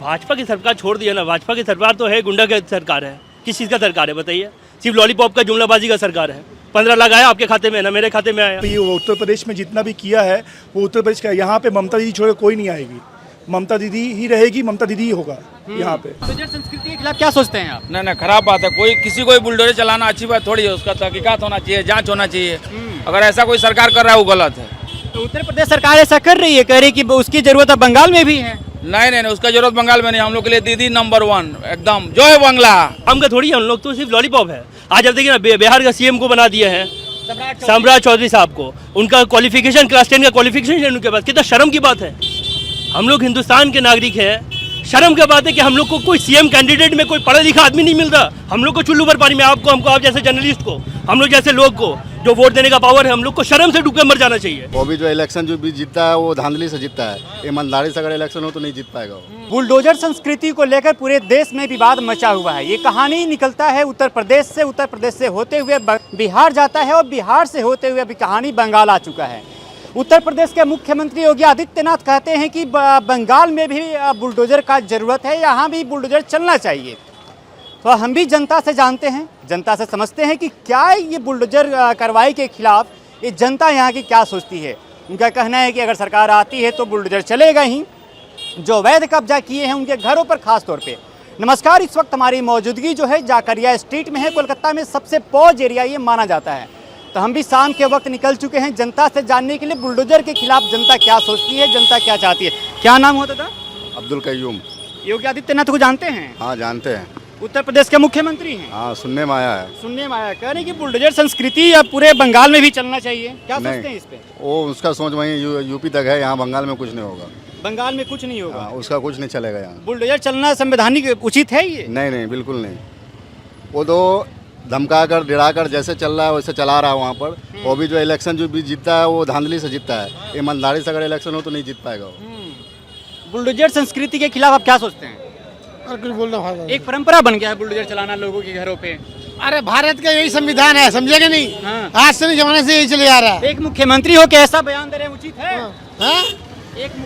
भाजपा की सरकार छोड़ दिया ना, भाजपा की सरकार तो है गुंडा की सरकार है। किस चीज़ का सरकार है बताइए? सिर्फ लॉलीपॉप का जुमलाबाजी का सरकार है। 15 लाख आया आपके खाते में ना मेरे खाते में आया। ये उत्तर प्रदेश में जितना भी किया है वो उत्तर प्रदेश का, यहाँ पे ममता दीदी छोड़ कोई नहीं आएगी। ममता दीदी ही रहेगी, ममता दीदी ही होगा यहाँ पे। बुलडोजर संस्कृति के खिलाफ क्या सोचते हैं आप? नहीं खराब बात है। कोई किसी को बुलडोजर चलाना अच्छी बात थोड़ी है। उसका तहकीकात होना चाहिए, जांच होना चाहिए। अगर ऐसा कोई सरकार कर रहा है वो गलत है। तो उत्तर प्रदेश सरकार ऐसा कर रही है, कह रही कि उसकी जरूरत अब बंगाल में भी है। नहीं उसका जरूरत बंगाल में नहीं। हम लोग के लिए दीदी नंबर 1 एकदम जो है बंगला। हम का थोड़ी है, हम लोग तो सिर्फ लॉलीपॉप है। आज आप देखिए ना, बिहार का सीएम को बना दिया है सम्राट चौधरी साहब को। उनका क्वालिफिकेशन क्लास 10 का क्वालिफिकेशन है उनके पास। कितना शर्म की बात है। हम लोग हिंदुस्तान के नागरिक हैं। शर्म की बात है कि हम लोग को कोई सीएम कैंडिडेट में कोई पढ़ा लिखा आदमी नहीं मिल रहा। हम लोग को चुल्लू पर पानी में, आपको हमको, आप जैसे जर्नलिस्ट को, हम लोग जैसे लोग को जो वोट देने का पावर है, हम लोग को शर्म से डूब के मर जाना चाहिए। वो भी जो इलेक्शन जो भी जीतता है वो धांधली से जीतता है। ईमानदारी से अगर इलेक्शन हो तो नहीं जीत पाएगा वो। बुलडोजर संस्कृति को लेकर पूरे देश में विवाद मचा हुआ है। ये कहानी निकलता है उत्तर प्रदेश से होते हुए बिहार जाता है, और बिहार से होते हुए अभी कहानी बंगाल आ चुका है। उत्तर प्रदेश के मुख्यमंत्री योगी आदित्यनाथ कहते हैं कि बंगाल में भी बुलडोजर का जरूरत है, यहाँ भी बुलडोजर चलना चाहिए। तो हम भी जनता से जानते हैं, जनता से समझते हैं कि क्या ये बुलडोजर कार्रवाई के खिलाफ ये जनता यहाँ की क्या सोचती है। उनका कहना है कि अगर सरकार आती है तो बुलडोजर चलेगा ही। जो अवैध कब्जा किए हैं उनके घरों पर खास तौर पे। नमस्कार, इस वक्त हमारी मौजूदगी जो है जाकरिया स्ट्रीट में है। कोलकाता में सबसे पॉज एरिया ये माना जाता है। तो हम भी शाम के वक्त निकल चुके हैं जनता से जानने के लिए बुलडोजर के खिलाफ जनता क्या सोचती है, जनता क्या चाहती है। क्या नाम होता था? अब्दुल कयूम। योगी आदित्यनाथ को जानते हैं? हाँ जानते हैं। उत्तर प्रदेश के मुख्यमंत्री हैं। हाँ सुनने में आया है। सुनने में आया, कह रहे कि बुलडोजर संस्कृति अब पूरे बंगाल में भी चलना चाहिए। क्या सोचते हैं इस पे? वो उसका सोच वहीं यूपी तक है, यहाँ बंगाल में कुछ नहीं होगा। बंगाल में कुछ नहीं होगा? उसका कुछ नहीं चलेगा यहाँ। बुलडोजर चलना संवैधानिक उचित है ये? नहीं बिल्कुल नहीं। वो तो धमका कर डिरा कर जैसे चल रहा है वैसे चला रहा है वहाँ पर। वो भी जो इलेक्शन जो भी जीतता है वो धांधली से जीतता है। ईमानदारी से अगर इलेक्शन हो तो नहीं जीत पाएगा वो। बुलडोजर संस्कृति के खिलाफ आप क्या सोचते हैं? कुछ बोलना भाई, एक परंपरा बन गया है बुलडोजर चलाना लोगों के घरों पे। अरे भारत का यही संविधान है, समझेगा नहीं? हाँ। आज से नहीं, जमाने से यही चले आ रहा है। एक मुख्यमंत्री हो के ऐसा बयान दे रहे हैं, उचित है? हाँ?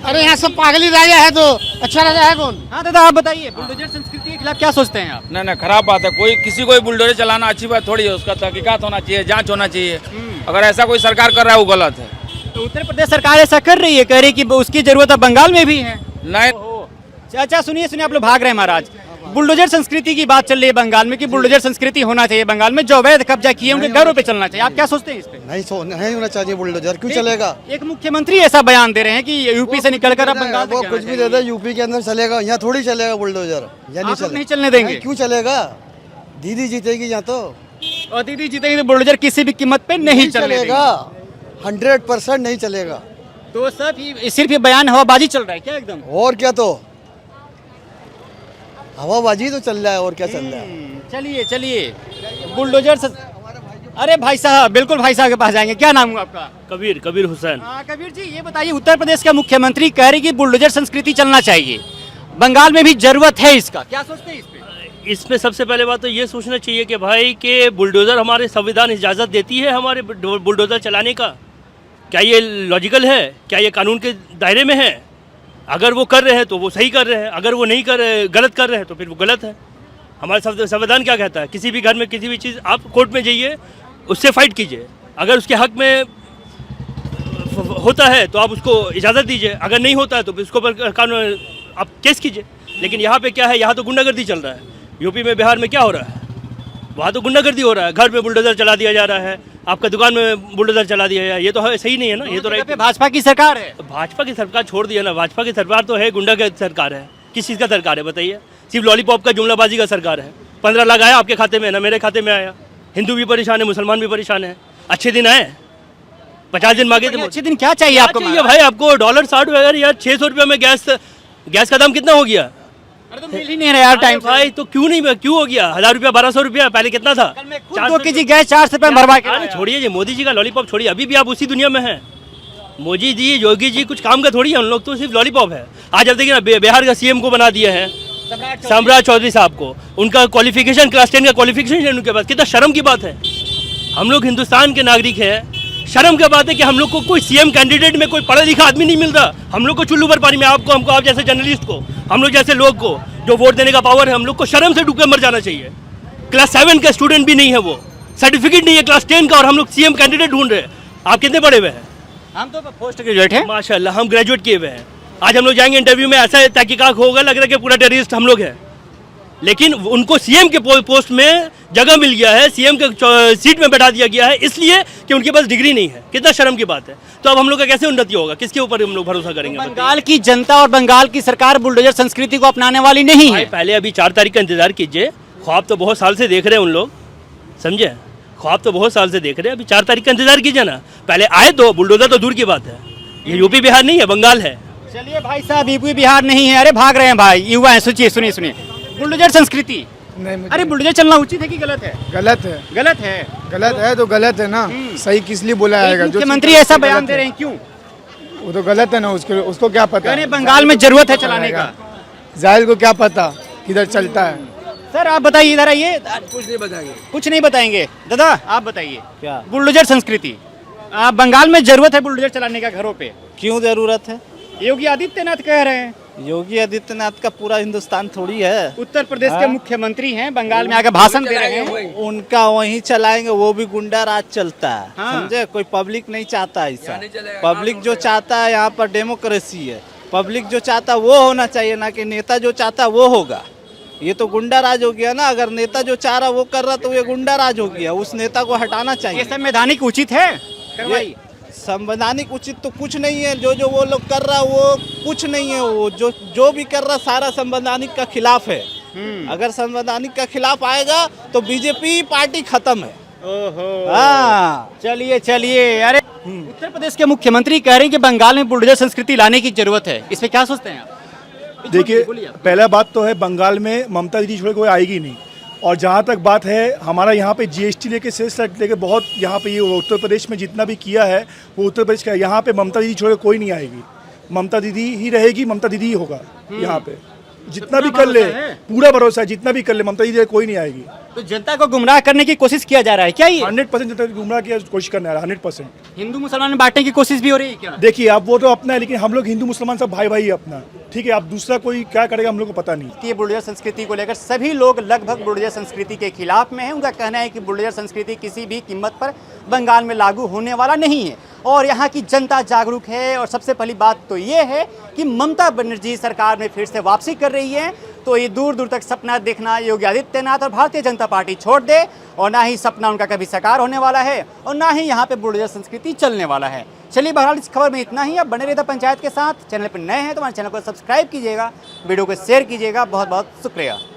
अरे यहाँ सब पागली राजा है तो अच्छा राजा है कौन? हाँ दादा, आप बताइए बुलडोजर संस्कृति के खिलाफ क्या सोचते हैं आप? नहीं खराब बात है। कोई किसी को बुलडोजर चलाना अच्छी बात थोड़ी है। उसका तहकीकात होना चाहिए, जांच होना चाहिए। अगर ऐसा कोई सरकार कर रहा है वो गलत है। तो उत्तर प्रदेश सरकार ऐसा कर रही है, कह रही कि उसकी जरूरत अब बंगाल में भी है। नहीं अच्छा सुनिए आप लोग भाग रहे हैं महाराज। बुलडोजर संस्कृति की बात चल रही है बंगाल में कि बुलडोजर संस्कृति होना चाहिए बंगाल में। जो अवैध कब्जा किए उनके घरों पे चलना चाहिए। आप क्या सोचते हैं इस पे? नहीं होना चाहिए बुलडोजर। क्यों चलेगा? एक मुख्यमंत्री ऐसा बयान दे रहे हैं कि यूपी से निकलकर अब बंगाल वो कुछ भी दे दे, यूपी के अंदर चलेगा, यहाँ थोड़ी चलेगा बुलडोजर। नहीं चलने देंगे? क्यों चलेगा? दीदी जीतेगी यहाँ तो। और दीदी जीतेगी तो बुलडोजर किसी भी कीमत पे नहीं चलेगा। 100% नहीं चलेगा। तो सिर्फ ये बयान हवाबाजी चल रहा है क्या एकदम? और क्या, तो हवाबाजी तो चल रहा है, और क्या चल रहा है? चलिए बुलडोजर अरे भाई साहब, बिल्कुल भाई साहब के पास जाएंगे। क्या नाम हुआ आपका? कबीर हुसैन। कबीर जी, ये बताइए उत्तर प्रदेश का मुख्यमंत्री कह रही कि बुलडोजर संस्कृति चलना चाहिए, बंगाल में भी जरूरत है इसका। क्या सोचते हैं इस पे? इसमें सबसे पहले बात तो ये सोचना चाहिए कि भाई के बुलडोजर हमारे संविधान इजाज़त देती है हमारे बुलडोजर चलाने का। क्या ये लॉजिकल है? क्या ये कानून के दायरे में है? अगर वो कर रहे हैं तो वो सही कर रहे हैं, अगर वो नहीं कर रहे, गलत कर रहे हैं तो फिर वो गलत है। हमारा संविधान क्या कहता है? किसी भी घर में किसी भी चीज़, आप कोर्ट में जाइए, उससे फाइट कीजिए। अगर उसके हक में होता है तो आप उसको इजाज़त दीजिए, अगर नहीं होता है तो फिर उसके ऊपर कानून आप केस कीजिए। लेकिन यहाँ पे क्या है? यहाँ तो गुंडागर्दी चल रहा है। यूपी में, बिहार में क्या हो रहा है? वहाँ तो गुंडागर्दी हो रहा है। घर में बुलडोजर चला दिया जा रहा है, आपका दुकान में बुलडोजर चला दिया है। ये तो है, सही नहीं है ना। ये तो राइट। भाजपा की सरकार है। भाजपा की सरकार छोड़ दिया ना, भाजपा की सरकार तो है गुंडा की सरकार है। किस चीज़ का सरकार है बताइए? सिर्फ लॉलीपॉप का जुमलाबाजी का सरकार है। 15 लाख आया आपके खाते में ना मेरे खाते में आया। हिंदू भी परेशान है, मुसलमान भी परेशान है। अच्छे दिन आए, 50 दिन मांगे थे। अच्छे दिन क्या चाहिए आपको? भाई आपको $60 या 600 रुपये में गैस का दाम कितना हो गया? अरे तो मिल ही नहीं रहा यार टाइम भाई। तो क्यों हो गया? 1000 रुपया, 1200 रुपया पहले कितना था? 2 केजी गैस 400 रुपये भरवा के। अरे छोड़िए, मोदी जी का लॉलीपॉप छोड़िए, अभी भी आप उसी दुनिया में हैं। मोदी जी, योगी जी कुछ काम का थोड़ी है। उन लोग तो सिर्फ लॉलीपॉप है। आज आप देखिए ना, बिहार का सीएम को बना दिया है सम्राट चौधरी साहब को। उनका क्वालिफिकेशन क्लास 10 का क्वालिफिकेशन है उनके पास। कितना शर्म की बात है। हम लोग हिंदुस्तान के नागरिक हैं। शर्म की बात है कि हम लोग को कोई सीएम कैंडिडेट में कोई पढ़ा लिखा आदमी नहीं मिलता। हम लोग को चुल्लू पर पानी में, आपको, हमको, आप जैसे जर्नलिस्ट को, हम लोग जैसे लोग को जो वोट देने का पावर है, हम लोग को शर्म से डूब के मर जाना चाहिए। क्लास 7 का स्टूडेंट भी नहीं है, वो सर्टिफिकेट नहीं है क्लास 10 का, और हम लोग सीएम कैंडिडेट ढूंढ रहे हैं। आप कितने पढ़े हुए हैं? हम तो पोस्ट ग्रेजुएट हैं। माशाल्लाह, हम ग्रेजुएट किए हुए हैं। आज हम लोग जाएंगे इंटरव्यू में, ऐसा तहकीकात होगा, लग रहा है कि पूरा टेररिस्ट हम लोग हैं। लेकिन उनको सीएम के पोस्ट में जगह मिल गया है, सीएम के सीट में बैठा दिया गया है, इसलिए कि उनके पास डिग्री नहीं है। कितना शर्म की बात है। तो अब हम लोग का कैसे उन्नति होगा? किसके ऊपर हम लोग भरोसा करेंगे? बंगाल की जनता और बंगाल की सरकार बुलडोजर संस्कृति को अपनाने वाली नहीं है। पहले अभी 4 तारीख का इंतजार कीजिए। ख्वाब तो बहुत साल से देख रहे हैं उन लोग, समझे? ख्वाब तो बहुत साल से देख रहे हैं, अभी 4 तारीख का इंतजार कीजिए ना। पहले आए तो बुलडोजर तो दूर की बात है। ये यूपी बिहार नहीं है, बंगाल है। चलिए भाई साहब, यूपी बिहार नहीं है, अरे भाग रहे हैं भाई, युवा है। सोचिए, सुनिए सुनिए, बुलडोजर संस्कृति, नहीं अरे बुलडोजर चलना उचित है कि गलत है? गलत है। गलत है। गलत है तो गलत है ना, सही किस लिए बोला जाएगा? जो मुख्यमंत्री चीज़ ऐसा गलत बयान है, दे रहे हैं, क्यों? वो तो गलत है ना, उसको क्या पता? यानी बंगाल में जरूरत है चलाने का। जाहिल को क्या पता किधर चलता है? सर आप बताइए, इधर आइए। कुछ नहीं बताएंगे। कुछ नहीं बताएंगे। दादा आप बताइए, क्या बुलडोजर संस्कृति बंगाल में जरूरत है बुलडोजर चलाने का घरों पे? क्यों जरूरत है? योगी आदित्यनाथ कह रहे हैं। योगी आदित्यनाथ का पूरा हिंदुस्तान थोड़ी है। उत्तर प्रदेश के मुख्यमंत्री हैं, बंगाल में आकर भाषण दे रहे हैं। उनका वहीं चलाएंगे, वो भी गुंडा राज चलता है। हाँ। समझे? कोई पब्लिक नहीं चाहता ऐसा। पब्लिक जो चाहता है, यहाँ पर डेमोक्रेसी है। पब्लिक जो चाहता है वो होना चाहिए, ना कि नेता जो चाहता है वो होगा। ये तो गुंडा राज हो गया ना। अगर नेता जो चाह रहा वो कर रहा तो ये गुंडा राज हो गया। उस नेता को हटाना ये चाहिए। संवैधानिक उचित है? करवाइए। संवैधानिक उचित तो कुछ नहीं है। जो वो लोग कर रहा वो कुछ नहीं है। वो जो भी कर रहा सारा संवैधानिक का खिलाफ है। अगर संवैधानिक का खिलाफ आएगा तो बीजेपी पार्टी खत्म है। ओहो। हाँ, चलिए चलिए, अरे उत्तर प्रदेश के मुख्यमंत्री कह रहे हैं कि बंगाल में बुलडोजर संस्कृति लाने की जरूरत है। इस पे क्या सोचते हैं आप? देखिए, बोलिए आप। पहला बात तो है, बंगाल में ममता दीदी छोड़ कोई आएगी नहीं। और जहाँ तक बात है, हमारा यहाँ पे जीएसटी लेके, सेल्स टैक्स लेके बहुत यहाँ पे ये उत्तर प्रदेश में जितना भी किया है वो उत्तर प्रदेश का है। यहाँ पे ममता दीदी छोड़ कोई नहीं आएगी। ममता दीदी ही रहेगी, ममता दीदी ही होगा यहाँ पे। जितना भी कर ले, पूरा भरोसा है, जितना भी कर ले, ममता दीदी कोई नहीं आएगी। तो जनता को गुमराह करने की कोशिश किया जा रहा है क्या? ये 100% जनता को गुमराह की कोशिश करने आ रहा है, 100%। हिंदू मुसलमान में बांटने की कोशिश भी हो रही है क्या? देखिए, आप वो तो अपना है, लेकिन हम लोग हिंदू मुसलमान सब भाई भाई है अपना। ठीक है, आप दूसरा कोई क्या करेगा हम लोग को पता नहीं। ये बुलडोजर संस्कृति को लेकर सभी लोग लगभग बुलडोजर संस्कृति के खिलाफ में हैं। उनका कहना है कि बुलडोजर संस्कृति किसी भी कीमत पर बंगाल में लागू होने वाला नहीं है और यहाँ की जनता जागरूक है। और सबसे पहली बात तो ये है कि ममता बनर्जी सरकार में फिर से वापसी कर रही है, तो ये दूर दूर तक सपना देखना योगी आदित्यनाथ और भारतीय जनता पार्टी छोड़ दे। और ना ही सपना उनका कभी साकार होने वाला है और ना ही यहाँ पे बुलडोजर संस्कृति चलने वाला है। चलिए बहरहाल इस खबर में इतना ही। अब बने रहता पंचायत के साथ। चैनल पर नए हैं तो हमारे चैनल को सब्सक्राइब कीजिएगा, वीडियो को शेयर कीजिएगा। बहुत बहुत शुक्रिया।